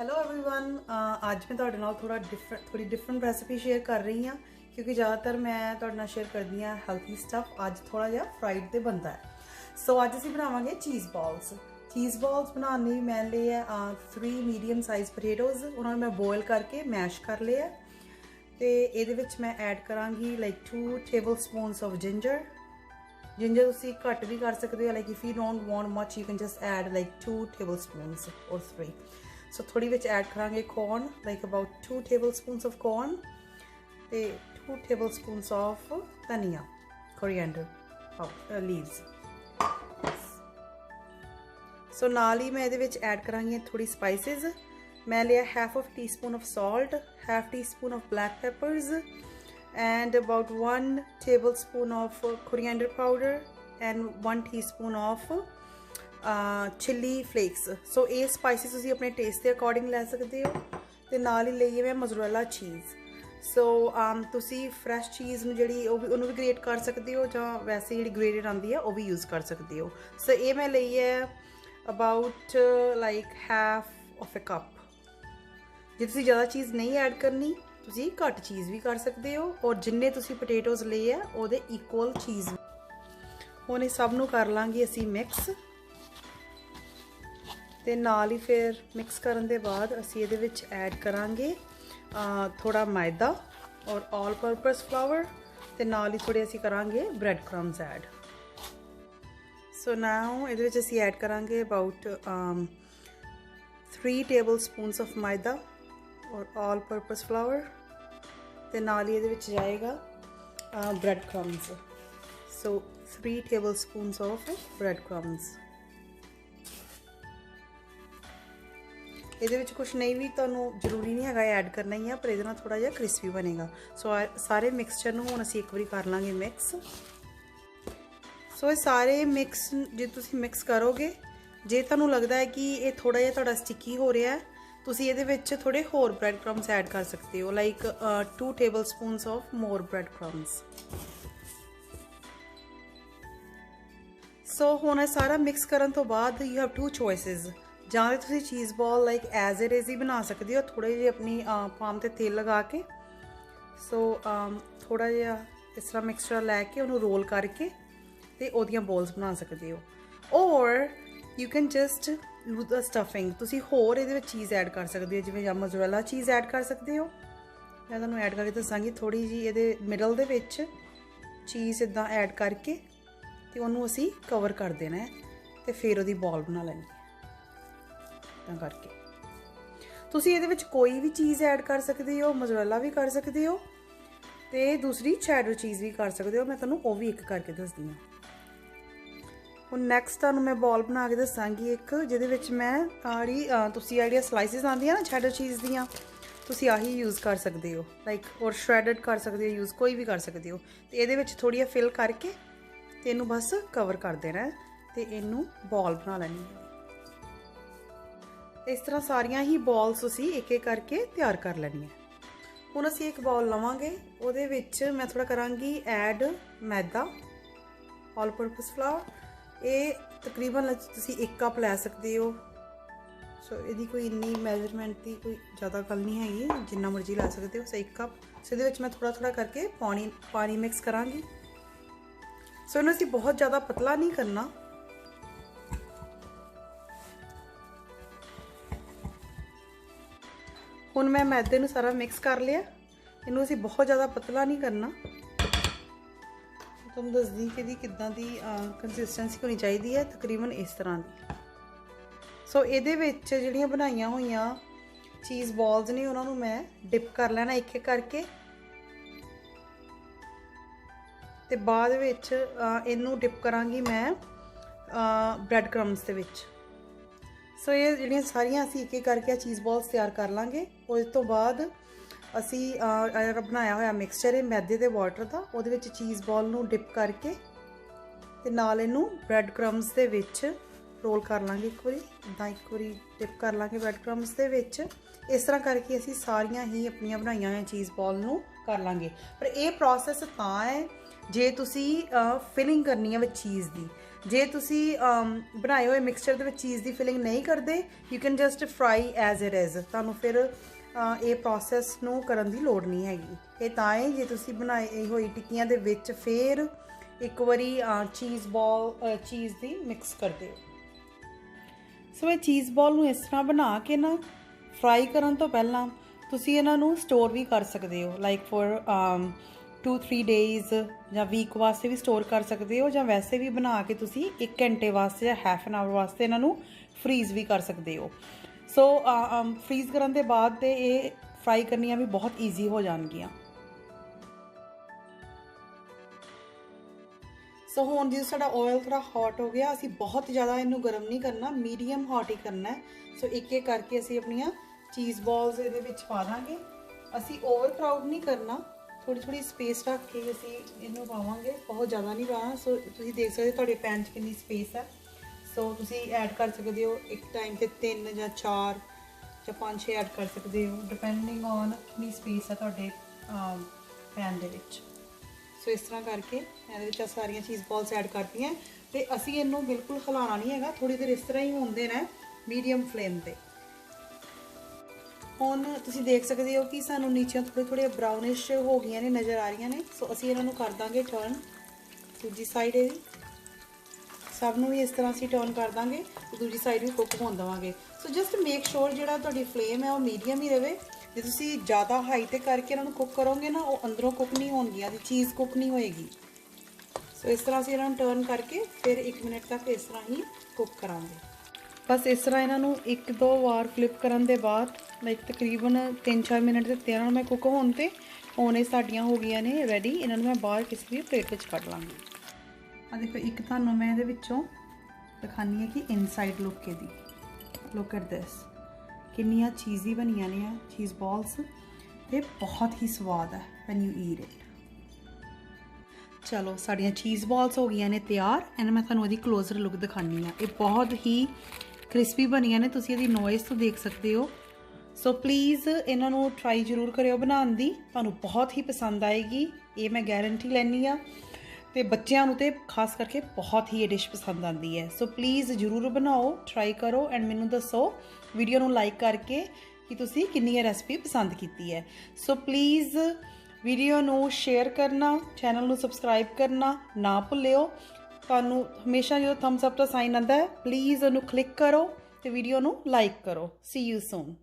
Hello everyone. आज मैं तुहाडे नाल थोड़ी डिफरेंट रेसिपी शेयर कर रही हाँ, क्योंकि ज़्यादातर मैं तुहाडे नाल शेयर करदी हाँ हेल्थी स्टफ। अज थोड़ा जिहा फ्राइड तो बनता है। सो अज असीं बनावांगे चीज़ बॉल्स। चीज़ बॉल्स बनाने लई मैं लिए 3 मीडियम साइज़ पोटैटोज़। उन्होंने मैं बॉयल करके मैश कर लिया ते इहदे विच मैं ऐड करांगी like 2 tablespoons of ginger. Ginger तुसीं घट भी कर सकते हो, like if you don't want much you can just add like 2 tablespoons और 3। सो थोड़ी विच ऐड करांगे corn, like about 2 tablespoons of corn ते 2 टेबल स्पूनस ऑफ धनिया, कोरिएंडर लीव्स। सो नाल ही मैं इहदे विच ऐड करांगी थोड़ी स्पाइसिस। मैं लिया half of tea spoon of salt, half tea spoon of black papers and about 1 tablespoon of coriander powder and 1 teaspoon of chili flakes. So ये spices तुसी अपने taste के according ले सकते हो। ते नाल ही लईए मैं mozzarella cheese। So तुसी fresh cheese ਨੂੰ ਜਿਹੜੀ ਉਹਨੂੰ ਵੀ grate ਕਰ ਸਕਦੇ ਹੋ ਜਾਂ ਵੈਸੇ ਜਿਹੜੀ grated ਆਂਦੀ ਹੈ ਉਹ ਵੀ use ਕਰ ਸਕਦੇ ਹੋ। So ਇਹ ਮੈਂ ਲਈ ਹੈ about like half of a cup। ਜੇ ਤੁਸੀਂ ਜ਼ਿਆਦਾ ਚੀਜ਼ ਨਹੀਂ ਐਡ ਕਰਨੀ ਤੁਸੀਂ ਘੱਟ ਚੀਜ਼ ਵੀ ਕਰ ਸਕਦੇ ਹੋ, ਔਰ ਜਿੰਨੇ ਤੁਸੀਂ ਪੋਟੈਟੋਜ਼ ਲਏ ਆ ਉਹਦੇ ਇਕੁਅਲ ਚੀਜ਼। ਹੁਣ ਇਹ ਸਭ ਨੂੰ ਕਰ ਲਾਂਗੇ ਅਸੀਂ ਮਿਕਸ ਤੇ ਨਾਲ ਹੀ ਫਿਰ ਮਿਕਸ ਕਰਨ ਦੇ ਬਾਅਦ ਅਸੀਂ ਇਹਦੇ ਵਿੱਚ ਐਡ ਕਰਾਂਗੇ ਥੋੜਾ ਮੈਦਾ ਔਰ ਆਲ ਪਰਪਸ ਫਲਾਵਰ ਤੇ ਨਾਲ ਹੀ ਥੋੜੇ ਅਸੀਂ ਕਰਾਂਗੇ ਬ੍ਰੈਡ ਕ੍ਰਮਸ ਐਡ। ਸੋ ਨਾਓ ਇਹਦੇ ਵਿੱਚ ਅਸੀਂ ਐਡ ਕਰਾਂਗੇ ਅਬਾਊਟ 3 ਟੇਬਲ ਸਪੂਨਸ ਆਫ ਮੈਦਾ और ऑल पर्पस फ्लावर ते नाल ही इहदे विच जाएगा bread crumbs. So 3 table spoons of bread crumbs. इहदे विच कुछ नहीं भी तुहानूं जरूरी नहीं हैगा ऐड करना ही है, पर इहदे नाल थोड़ा जिहा क्रिस्पी बनेगा। सो सारे मिक्सचर नूं हुण असीं एक बारी कर लांगे मिक्स। सो ये सारे मिक्स जे तुसीं मिक्स करोगे, जे तुहानूं लगदा है कि ये थोड़ा जिहा तुहाडा स्टिकी हो रहा है, ਤੁਸੀਂ ਇਹਦੇ ਵਿੱਚ ਥੋੜੇ ਹੋਰ ਬ੍ਰੈਡ ਕ੍ਰਮਸ ਐਡ ਕਰ ਸਕਦੇ ਹੋ, like 2 tablespoons of more bread crumbs. So ਹੁਣ ਇਹ ਸਾਰਾ ਮਿਕਸ ਕਰਨ ਤੋਂ ਬਾਅਦ ਯੂ ਹੈਵ 2 ਚੋਇਸਿਸ। ਜਾਂ ਤਾਂ ਤੁਸੀਂ ਚੀਜ਼ ਬਾਲ ਲਾਈਕ ਐਜ਼ ਇਟ ਇਜ਼ ਹੀ ਬਣਾ ਸਕਦੇ ਹੋ, ਥੋੜੇ ਜਿਹੇ ਆਪਣੀ ਪਾਮ ਤੇ ਤੇਲ ਲਗਾ ਕੇ। ਸੋ ਥੋੜਾ ਜਿਹਾ ਇਸ ਤਰ੍ਹਾਂ ਮਿਕਸਚਰ ਲੈ ਕੇ ਉਹਨੂੰ ਰੋਲ ਕਰਕੇ ਤੇ ਉਹਦੀਆਂ ਬੋਲਸ ਬਣਾ ਸਕਦੇ ਹੋ, ਔਰ you can just use the stuffing. तुसी होर इहदे विच चीज़ ऐड कर सकते हो, जिवें मोज़रेला चीज़ ऐड कर सकते हो। मैं तुहानूं ऐड करके दसांगी थोड़ी जी इहदे मिडल दे विच चीज़ इदां ऐड करके ते उहनूं असीं कवर कर देना है ते फिर उहदी बॉल बना लैनी है इदां करके। तुसी इहदे विच कोई भी चीज़ ऐड कर सकते हो, मोज़रेला भी कर सकते हो ते दूसरी चैडर चीज़ भी कर सकते हो। मैं तुहानूं वो भी एक करके दसदी हां। ਹੁਣ ਨੈਕਸਟ ਤੁਹਾਨੂੰ ਮੈਂ ਬॉल ਬਣਾ ਕੇ ਦੱਸਾਂਗੀ ਇੱਕ, ਜਿਹਦੇ ਵਿੱਚ ਮੈਂ ਤੁਸੀਂ ਜਿਹੜੀਆਂ ਸਲਾਈਸਿਸ ਆਉਂਦੀਆਂ ਨਾ ਚੈਡਰ ਚੀਜ਼ ਦੀਆਂ, ਤੁਸੀਂ ਆਹੀ ਯੂਜ਼ ਕਰ ਸਕਦੇ ਹੋ, ਲਾਈਕ ਔਰ ਸ਼੍ਰੈਡਡ ਕਰ ਸਕਦੇ ਹੋ, ਯੂਜ਼ ਕੋਈ ਵੀ ਕਰ ਸਕਦੇ ਹੋ। ਤੇ ਇਹਦੇ ਵਿੱਚ ਥੋੜੀ ਜਿਹਾ ਫਿਲ ਕਰਕੇ ਤੇ ਇਹਨੂੰ ਬਸ ਕਵਰ ਕਰ ਦੇਣਾ ਹੈ ਤੇ ਇਹਨੂੰ ਬॉल ਬਣਾ ਲੈਣੀ ਹੈ। ਇਸ ਤਰ੍ਹਾਂ ਸਾਰੀਆਂ ਹੀ ਬॉल्स ਅਸੀਂ ਇੱਕ ਇੱਕ ਕਰਕੇ ਤਿਆਰ ਕਰ ਲੈਣੀਆਂ। ਹੁਣ ਅਸੀਂ ਇੱਕ ਬਾਉਲ ਲਵਾਂਗੇ, ਉਹਦੇ ਵਿੱਚ ਮੈਂ ਥੋੜਾ ਕਰਾਂਗੀ ਐਡ ਮੈਦਾ, ਆਲ ਪਰਪਸ ਫਲਾਵਰ। ਇਹ ਤਕਰੀਬਨ ਤੁਸੀਂ 1 ਕੱਪ ਲੈ ਸਕਦੇ ਹੋ। ਸੋ ਇਹਦੀ ਕੋਈ ਇੰਨੀ ਮੈਜ਼ਰਮੈਂਟ ਦੀ ਕੋਈ ਜ਼ਿਆਦਾ ਗੱਲ ਨਹੀਂ ਹੈਗੀ, ਜਿੰਨਾ ਮਰਜ਼ੀ ਲੈ ਸਕਦੇ ਹੋ। ਸੋ 1 ਕੱਪ। ਸੋ ਇਹਦੇ ਵਿੱਚ ਮੈਂ ਥੋੜਾ ਥੋੜਾ ਕਰਕੇ ਪਾਣੀ ਮਿਕਸ ਕਰਾਂਗੀ। ਸੋ ਇਹਨੂੰ ਅਸੀਂ ਬਹੁਤ ਜ਼ਿਆਦਾ ਪਤਲਾ ਨਹੀਂ ਕਰਨਾ। ਹੁਣ ਮੈਂ ਮੈਦੇ ਨੂੰ ਸਾਰਾ ਮਿਕਸ ਕਰ ਲਿਆ, ਇਹਨੂੰ ਅਸੀਂ ਬਹੁਤ ਜ਼ਿਆਦਾ ਪਤਲਾ ਨਹੀਂ ਕਰਨਾ। ਤੁਹਾਨੂੰ ਦੱਸਦੀ ਕਿ ਇਹਦੀ ਕਿੱਦਾਂ ਦੀ ਕੰਸਿਸਟੈਂਸੀ ਹੋਣੀ ਚਾਹੀਦੀ ਹੈ, ਤਕਰੀਬਨ ਇਸ ਤਰ੍ਹਾਂ ਦੀ। ਸੋ ਇਹਦੇ ਵਿੱਚ ਜਿਹੜੀਆਂ ਬਣਾਈਆਂ ਹੋਈਆਂ ਚੀਜ਼ ਬॉल्स ਨੇ ਉਹਨਾਂ ਨੂੰ ਮੈਂ ਡਿਪ ਕਰ ਲੈਣਾ ਇੱਕ ਇੱਕ ਕਰਕੇ, ਤੇ ਬਾਅਦ ਵਿੱਚ ਇਹਨੂੰ ਡਿਪ ਕਰਾਂਗੀ ਮੈਂ ਬ੍ਰੈਡ ਕ੍ਰਮਸ ਦੇ ਵਿੱਚ। ਸੋ ਇਹ ਜਿਹੜੀਆਂ ਸਾਰੀਆਂ ਅਸੀਂ ਇੱਕ ਇੱਕ ਕਰਕੇ ਚੀਜ਼ ਬॉल्स ਤਿਆਰ ਕਰ ਲਾਂਗੇ। ਉਸ ਤੋਂ ਬਾਅਦ ਅਸੀਂ ਜਿਹੜਾ ਬਣਾਇਆ ਹੋਇਆ ਮਿਕਸਚਰ ਹੈ ਮੈਦੇ ਤੇ ਵਾਟਰ ਦਾ, ਉਹਦੇ ਵਿੱਚ ਚੀਜ਼ ਬॉल ਨੂੰ ਡਿਪ ਕਰਕੇ ਤੇ ਨਾਲ ਇਹਨੂੰ ਬ੍ਰੈਡ ਕ੍ਰਮਸ ਦੇ ਵਿੱਚ ਰੋਲ ਕਰ ਲਾਂਗੇ ਇੱਕ ਵਾਰੀ। ਇੱਦਾਂ ਇੱਕ ਵਾਰੀ ਡਿਪ ਕਰ ਲਾਂਗੇ ਬ੍ਰੈਡ ਕ੍ਰਮਸ ਦੇ ਵਿੱਚ। ਇਸ ਤਰ੍ਹਾਂ ਕਰਕੇ ਅਸੀਂ ਸਾਰੀਆਂ ਹੀ ਆਪਣੀਆਂ ਬਣਾਈਆਂ ਹੋਈਆਂ ਚੀਜ਼ ਬॉल ਨੂੰ ਕਰ ਲਾਂਗੇ। ਪਰ ਇਹ ਪ੍ਰੋਸੈਸ ਤਾਂ ਹੈ ਜੇ ਤੁਸੀਂ ਫਿਲਿੰਗ ਕਰਨੀ ਹੈ ਵਿੱਚ ਚੀਜ਼ ਦੀ, ਜੇ ਤੁਸੀਂ ਬਣਾਏ ਹੋਏ ਮਿਕਸਚਰ ਦੇ ਵਿੱਚ ਚੀਜ਼ ਦੀ ਫਿਲਿੰਗ ਨਹੀਂ ਕਰਦੇ, you can just fry as it is. ਤੁਹਾਨੂੰ ਫਿਰ ਇਹ ਪ੍ਰੋਸੈਸ ਨੂੰ ਕਰਨ ਦੀ ਲੋੜ ਨਹੀਂ ਹੈਗੀ। ਇਹ ਤਾਂ ਹੈ ਜੇ ਤੁਸੀਂ ਬਣਾਈ ਹੋਈ ਟਿੱਕੀਆਂ ਦੇ ਵਿੱਚ ਫਿਰ ਇੱਕ ਵਾਰੀ ਚੀਜ਼ ਬਾਲ ਚੀਜ਼ ਦੀ ਮਿਕਸ ਕਰਦੇ ਹੋ। ਸੋ ਇਹ ਚੀਜ਼ ਬਾਲ ਨੂੰ ਇਸ ਤਰ੍ਹਾਂ ਬਣਾ ਕੇ ਨਾ ਫਰਾਈ ਕਰਨ ਤੋਂ ਪਹਿਲਾਂ ਤੁਸੀਂ ਇਹਨਾਂ ਨੂੰ ਸਟੋਰ ਵੀ ਕਰ ਸਕਦੇ ਹੋ, ਲਾਈਕ ਫॉर 2-3 ਡੇਜ਼ ਜਾਂ ਵੀਕ ਵਾਸਤੇ ਵੀ ਸਟੋਰ ਕਰ ਸਕਦੇ ਹੋ, ਜਾਂ ਵੈਸੇ ਵੀ ਬਣਾ ਕੇ ਤੁਸੀਂ 1 ਘੰਟੇ ਵਾਸਤੇ ਜਾਂ ਹਾਫ ਐਨ ਆਵਰ ਵਾਸਤੇ ਇਹਨਾਂ ਨੂੰ ਫਰੀਜ਼ ਵੀ ਕਰ ਸਕਦੇ ਹੋ। ਸੋ ਫਰੀਜ਼ ਕਰਨ ਦੇ ਬਾਅਦ ਤੇ ਇਹ ਫਰਾਈ ਕਰਨੀਆਂ ਵੀ ਬਹੁਤ ਈਜ਼ੀ ਹੋ ਜਾਣਗੀਆਂ। ਸੋ ਹੁਣ ਜਦੋਂ ਸਾਡਾ ਆਇਲ ਥੋੜਾ ਹੌਟ ਹੋ ਗਿਆ, ਅਸੀਂ ਬਹੁਤ ਜ਼ਿਆਦਾ ਇਹਨੂੰ ਗਰਮ ਨਹੀਂ ਕਰਨਾ, ਮੀਡੀਅਮ ਹੌਟ ਹੀ ਕਰਨਾ ਹੈ। ਸੋ ਇੱਕ ਇੱਕ ਕਰਕੇ ਅਸੀਂ ਆਪਣੀਆਂ ਚੀਜ਼ ਬਾਲਸ ਇਹਦੇ ਵਿੱਚ ਪਾ ਦਾਂਗੇ। ਅਸੀਂ ਓਵਰ ਕਰਾਊਡ ਨਹੀਂ ਕਰਨਾ, ਥੋੜੀ ਥੋੜੀ ਸਪੇਸ ਰੱਖ ਕੇ ਅਸੀਂ ਇਹਨੂੰ ਪਾਵਾਂਗੇ, ਬਹੁਤ ਜ਼ਿਆਦਾ ਨਹੀਂ ਪਾਣਾ। ਸੋ ਤੁਸੀਂ ਦੇਖ ਸਕਦੇ ਤੁਹਾਡੇ ਪੈਨ 'ਚ ਕਿੰਨੀ ਸਪੇਸ ਹੈ। ਸੋ ਤੁਸੀਂ ਐਡ ਕਰ ਸਕਦੇ ਹੋ ਇੱਕ ਟਾਈਮ ਤੇ 3 ਜਾਂ 4 ਜਾਂ 5-6 ਐਡ ਕਰ ਸਕਦੇ ਹੋ, ਡਿਪੈਂਡਿੰਗ ਔਨ ਕਿੰਨੀ ਸਪੇਸ ਹੈ ਤੁਹਾਡੇ ਪੈਨ ਦੇ ਵਿੱਚ। ਸੋ ਇਸ ਤਰ੍ਹਾਂ ਕਰਕੇ ਇਹਦੇ ਵਿੱਚ ਸਾਰੀਆਂ ਚੀਜ਼ ਬਾਲਸ ਐਡ ਕਰਤੀਆਂ ਤੇ ਅਸੀਂ ਇਹਨੂੰ ਬਿਲਕੁਲ ਹਿਲਾਉਣਾ ਨਹੀਂ ਹੈਗਾ, ਥੋੜੀ ਦੇਰ ਇਸ ਤਰ੍ਹਾਂ ਹੀ ਹੋਣ ਦੇਣਾ ਮੀਡੀਅਮ ਫਲੇਮ ਤੇ। ਹੁਣ ਤੁਸੀਂ ਦੇਖ ਸਕਦੇ ਹੋ ਕਿ ਸਾਨੂੰ ਨੀਚੇ ਥੋੜੇ ਬਰਾਊਨਿਸ਼ ਹੋ ਗਈਆਂ ਨੇ, ਨਜ਼ਰ ਆ ਰਹੀਆਂ ਨੇ। ਸੋ ਅਸੀਂ ਇਹਨਾਂ ਨੂੰ ਕਰ ਦਾਂਗੇ ਟਰਨ ਦੂਜੀ ਸਾਈਡ ਇਹਦੀ, ਸਭ ਨੂੰ ਵੀ ਇਸ ਤਰ੍ਹਾਂ ਅਸੀਂ ਟਰਨ ਕਰ ਦਾਂਗੇ ਤੇ ਦੂਜੀ ਸਾਈਡ ਵੀ ਕੁੱਕ ਹੋਣ ਦੇਵਾਂਗੇ। ਸੋ ਜਸਟ ਮੇਕ ਸ਼ੋਰ ਜਿਹੜਾ ਤੁਹਾਡੀ ਫਲੇਮ ਹੈ ਉਹ ਮੀਡੀਅਮ ਹੀ ਰਹੇ। ਜੇ ਤੁਸੀਂ ਜ਼ਿਆਦਾ ਹਾਈ ਤੇ ਕਰਕੇ ਇਹਨਾਂ ਨੂੰ ਕੁੱਕ ਕਰੋਗੇ ਨਾ, ਉਹ ਅੰਦਰੋਂ ਕੁੱਕ ਨਹੀਂ ਹੋਣਗੀਆਂ, ਚੀਜ਼ ਕੁੱਕ ਨਹੀਂ ਹੋਏਗੀ। ਸੋ ਇਸ ਤਰ੍ਹਾਂ ਅਸੀਂ ਇਹਨਾਂ ਨੂੰ ਟਰਨ ਕਰਕੇ ਫਿਰ 1 ਮਿੰਟ ਤੱਕ ਇਸ ਤਰ੍ਹਾਂ ਹੀ ਕੁੱਕ ਕਰਾਂਗੇ। ਬਸ ਇਸ ਤਰ੍ਹਾਂ ਇਹਨਾਂ ਨੂੰ 1-2 ਵਾਰ ਫਲਿਪ ਕਰਨ ਦੇ ਬਾਅਦ ਲਾਈਕ ਤਕਰੀਬਨ 3-4 ਮਿੰਟ ਦਿੱਤੇ ਇਹਨਾਂ ਨੂੰ ਮੈਂ ਕੁੱਕ ਹੋਣ ਤੇ। ਹੁਣ ਇਹ ਸਾਡੀਆਂ ਹੋ ਗਈਆਂ ਨੇ ਰੈਡੀ। ਇਹਨਾਂ ਨੂੰ ਮੈਂ ਬਾਹਰ ਕਿਸੇ ਵੀ ਪਲੇਟ ਵਿੱਚ ਕੱਢ ਲਾਂਗੀ। ਆ ਦੇਖੋ, ਇੱਕ ਤੁਹਾਨੂੰ ਮੈਂ ਇਹਦੇ ਵਿੱਚੋਂ ਦਿਖਾਨੀ ਹੈ ਕਿ ਇਨਸਾਈਡ ਲੁੱਕ ਇਹਦੀ, ਲੁੱਕ ਐਟ ਦਿਸ, ਕਿੰਨੀਆਂ ਚੀਜ਼ੀ ਬਣੀਆਂ ਨੇ ਆ ਚੀਜ਼ ਬਾਲਸ ਤੇ ਬਹੁਤ ਹੀ ਸਵਾਦ ਹੈ ਵੈਨ ਯੂ ਈਟ ਇਟ। ਚਲੋ ਸਾਡੀਆਂ ਚੀਜ਼ ਬਾਲਸ ਹੋ ਗਈਆਂ ਨੇ ਤਿਆਰ। ਐਂਡ ਮੈਂ ਤੁਹਾਨੂੰ ਇਹਦੀ ਕਲੋਜ਼ਰ ਲੁੱਕ ਦਿਖਾਨੀ ਆ। ਇਹ ਬਹੁਤ ਹੀ ਕ੍ਰਿਸਪੀ ਬਣੀਆਂ ਨੇ, ਤੁਸੀਂ ਇਹਦੀ ਨੋਇਜ਼ ਤੋਂ ਦੇਖ ਸਕਦੇ ਹੋ। ਸੋ ਪਲੀਜ਼ ਇਹਨਾਂ ਨੂੰ ਟਰਾਈ ਜ਼ਰੂਰ ਕਰਿਓ ਬਣਾਉਣ ਦੀ, ਤੁਹਾਨੂੰ ਬਹੁਤ ਹੀ ਪਸੰਦ ਆਏਗੀ, ਇਹ ਮੈਂ ਗਾਰੰਟੀ ਲੈਂਦੀ ਆ। ਤੇ ਬੱਚਿਆਂ ਨੂੰ ਤੇ ਖਾਸ ਕਰਕੇ ਬਹੁਤ ਹੀ ਇਹ ਡਿਸ਼ ਪਸੰਦ ਆਉਂਦੀ ਹੈ। ਸੋ ਪਲੀਜ਼ ਜ਼ਰੂਰ ਬਣਾਓ, ਟਰਾਈ ਕਰੋ ਐਂਡ ਮੈਨੂੰ ਦੱਸੋ ਵੀਡੀਓ ਨੂੰ ਲਾਈਕ ਕਰਕੇ ਕਿ ਤੁਸੀਂ ਕਿੰਨੀ ਇਹ ਰੈਸਪੀ ਪਸੰਦ ਕੀਤੀ ਹੈ। ਸੋ ਪਲੀਜ਼ ਵੀਡੀਓ ਨੂੰ ਸ਼ੇਅਰ ਕਰਨਾ, ਚੈਨਲ ਨੂੰ ਸਬਸਕ੍ਰਾਈਬ ਕਰਨਾ ਨਾ ਭੁੱਲਿਓ। ਤੁਹਾਨੂੰ ਹਮੇਸ਼ਾ ਜਦੋਂ ਥੰਬਸ ਅਪ ਦਾ ਸਾਈਨ ਆਉਂਦਾ ਹੈ, ਪਲੀਜ਼ ਉਹਨੂੰ ਕਲਿੱਕ ਕਰੋ ਤੇ ਵੀਡੀਓ ਨੂੰ ਲਾਈਕ ਕਰੋ। ਸੀ ਯੂ ਸੂਨ।